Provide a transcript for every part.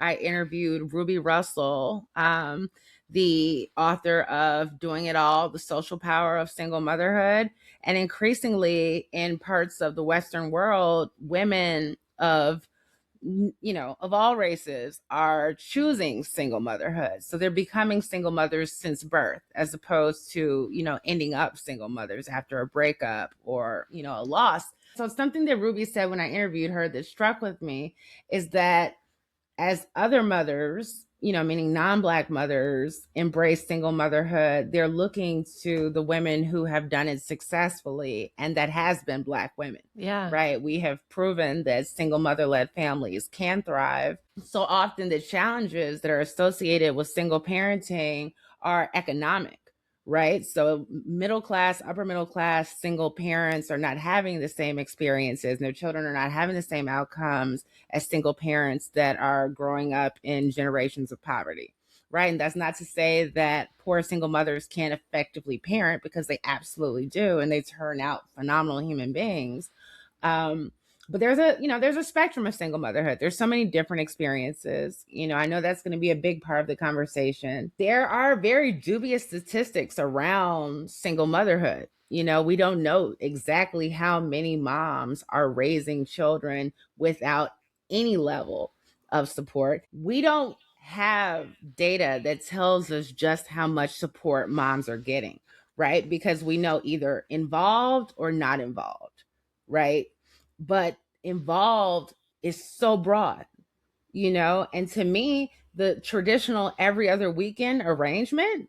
I interviewed Ruby Russell, the author of Doing It All, The Social Power of Single Motherhood. And increasingly in parts of the Western world, women of all races are choosing single motherhood. So they're becoming single mothers since birth, as opposed to, ending up single mothers after a breakup or, a loss. So something that Ruby said when I interviewed her that struck with me is that as other mothers, meaning non-Black mothers, embrace single motherhood, they're looking to the women who have done it successfully, and that has been Black women. Yeah. Right? We have proven that single mother-led families can thrive. So often the challenges that are associated with single parenting are economic. Right? So middle class, upper middle class single parents are not having the same experiences, and their children are not having the same outcomes as single parents that are growing up in generations of poverty. Right. And that's not to say that poor single mothers can't effectively parent, because they absolutely do. And they turn out phenomenal human beings. But there's a spectrum of single motherhood. There's so many different experiences. I know that's going to be a big part of the conversation. There are very dubious statistics around single motherhood. We don't know exactly how many moms are raising children without any level of support. We don't have data that tells us just how much support moms are getting, right? Because we know either involved or not involved, right? But involved is so broad, and to me, the traditional every other weekend arrangement,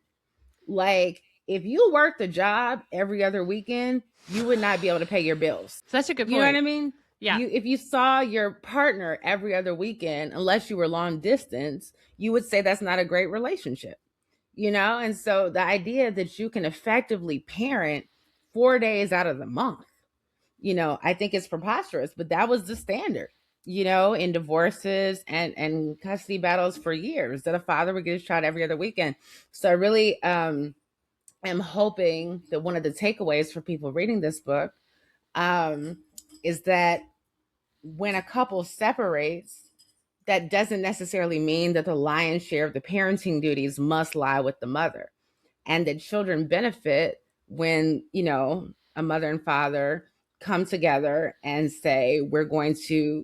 like, if you worked a job every other weekend, you would not be able to pay your bills. So that's a good point. You know what I mean? Yeah. If you saw your partner every other weekend, unless you were long distance, you would say that's not a great relationship. And so the idea that you can effectively parent 4 days out of the month, I think it's preposterous, but that was the standard, in divorces and custody battles for years, that a father would get his child every other weekend. So I really am hoping that one of the takeaways for people reading this book is that when a couple separates, that doesn't necessarily mean that the lion's share of the parenting duties must lie with the mother, and that children benefit when, a mother and father come together and say, we're going to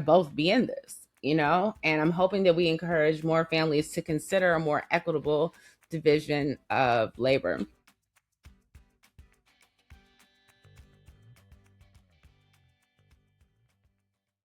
both be in this, and I'm hoping that we encourage more families to consider a more equitable division of labor.